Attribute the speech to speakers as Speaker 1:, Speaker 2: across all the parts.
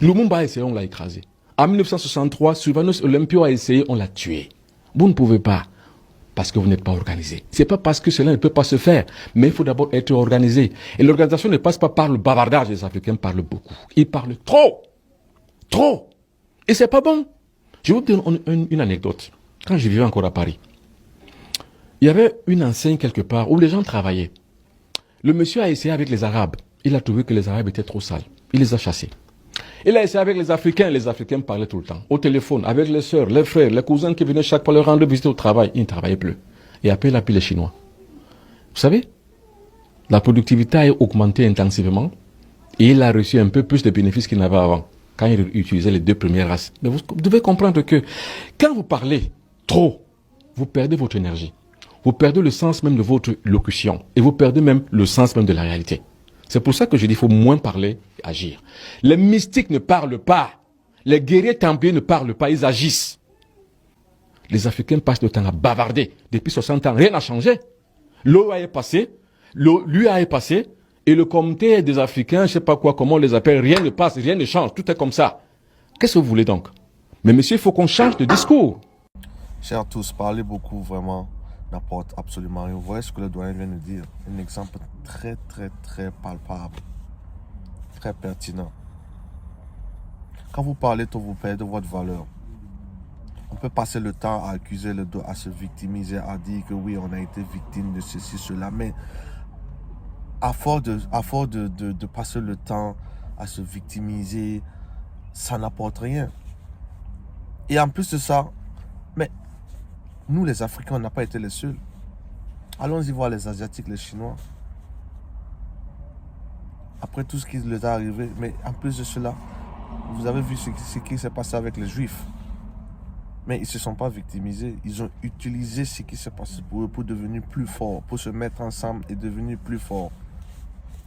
Speaker 1: Lumumba a essayé, on l'a écrasé. En 1963, Sylvanus Olympio a essayé, on l'a tué. Vous ne pouvez pas, parce que vous n'êtes pas organisé. C'est pas parce que cela ne peut pas se faire, mais il faut d'abord être organisé. Et l'organisation ne passe pas par le bavardage. Les Africains parlent beaucoup. Ils parlent trop. Trop. Et c'est pas bon. Je vais vous donner une anecdote. Quand je vivais encore à Paris, il y avait une enseigne quelque part où les gens travaillaient. Le monsieur a essayé avec les Arabes. Il a trouvé que les Arabes étaient trop sales. Il les a chassés. Il a essayé avec les Africains parlaient tout le temps, au téléphone, avec les sœurs, les frères, les cousins qui venaient chaque fois leur rendre visite au travail. Ils ne travaillaient plus. Et après, il a pris les Chinois. Vous savez, la productivité a augmenté intensivement et il a reçu un peu plus de bénéfices qu'il n'avait avant, quand il utilisait les deux premières races. Mais vous devez comprendre que quand vous parlez trop, vous perdez votre énergie. Vous perdez le sens même de votre locution et vous perdez même le sens même de la réalité. C'est pour ça que je dis qu'il faut moins parler et agir. Les mystiques ne parlent pas. Les guerriers templiers ne parlent pas, ils agissent. Les Africains passent le temps à bavarder. Depuis 60 ans, rien n'a changé. L'OA est passé, l'UA est passé, et le comité des Africains, je ne sais pas quoi, comment on les appelle, rien ne passe, rien ne change, tout est comme ça. Qu'est-ce que vous voulez donc? Mais monsieur, il faut qu'on change de discours.
Speaker 2: Chers tous, parler beaucoup vraiment n'apporte absolument rien. Vous voyez ce que le doyen vient de dire. Un exemple très palpable, très pertinent. Quand vous parlez, vous perdez votre valeur. On peut passer le temps à accuser le dos, à se victimiser, à dire que oui, on a été victime de ceci, cela, mais à force de passer le temps à se victimiser, ça n'apporte rien. Et en plus de ça, mais nous les Africains, on n'a pas été les seuls. Allons-y voir les Asiatiques, les Chinois. Après tout ce qui leur est arrivé, mais en plus de cela, vous avez vu ce qui s'est passé avec les Juifs. Mais ils ne se sont pas victimisés. Ils ont utilisé ce qui s'est passé pour eux pour devenir plus forts, pour se mettre ensemble et devenir plus forts.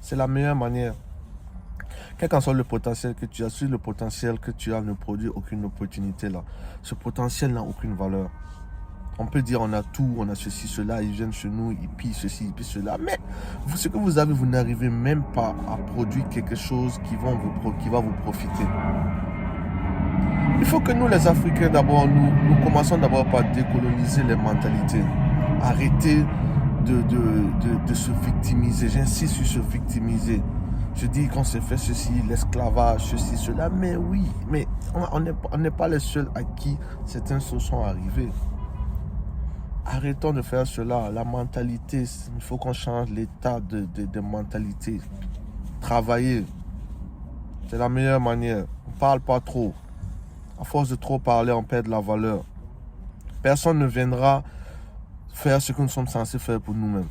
Speaker 2: C'est la meilleure manière. Quel qu'en soit le potentiel que tu as, si le potentiel que tu as ne produit aucune opportunité là, ce potentiel n'a aucune valeur. On peut dire on a tout, on a ceci, cela, ils viennent chez nous, ils pillent ceci, ils pillent cela. Mais ce que vous avez, vous n'arrivez même pas à produire quelque chose qui va vous profiter. Il faut que nous, les Africains, d'abord, nous commençons d'abord par décoloniser les mentalités. Arrêter de se victimiser. J'insiste sur se victimiser. Je dis qu'on s'est fait ceci, l'esclavage, ceci, cela. Mais oui, mais on n'est pas les seuls à qui certaines choses sont arrivées. Arrêtons de faire cela. La mentalité, il faut qu'on change l'état de mentalité. Travailler, c'est la meilleure manière. On ne parle pas trop. À force de trop parler, on perd de la valeur. Personne ne viendra faire ce que nous sommes censés faire pour nous-mêmes.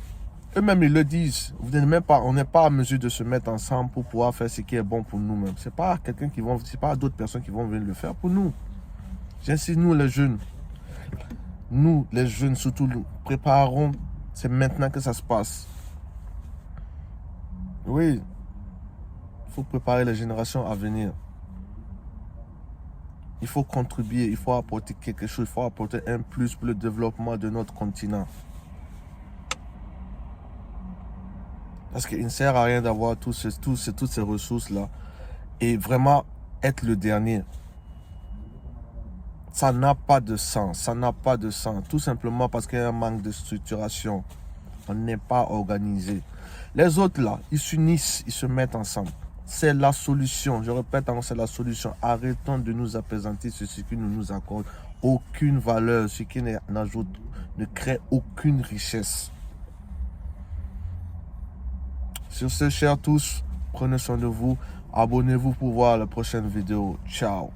Speaker 2: Eux-mêmes, ils le disent. On n'est pas à mesure de se mettre ensemble pour pouvoir faire ce qui est bon pour nous-mêmes. C'est pas d'autres personnes qui vont venir le faire pour nous. J'insiste, nous les jeunes. Nous, les jeunes, surtout, nous préparons. C'est maintenant que ça se passe. Oui. Il faut préparer les générations à venir. Il faut contribuer, il faut apporter quelque chose, il faut apporter un plus pour le développement de notre continent. Parce qu'il ne sert à rien d'avoir toutes ces ressources-là et vraiment être le dernier. Ça n'a pas de sens, ça n'a pas de sens. Tout simplement parce qu'il y a un manque de structuration. On n'est pas organisé. Les autres là, ils s'unissent, ils se mettent ensemble. C'est la solution. Je répète, c'est la solution. Arrêtons de nous appesantir sur ce qui ne nous accorde aucune valeur, ce qui ne crée aucune richesse. Sur ce, chers tous, prenez soin de vous. Abonnez-vous pour voir la prochaine vidéo. Ciao.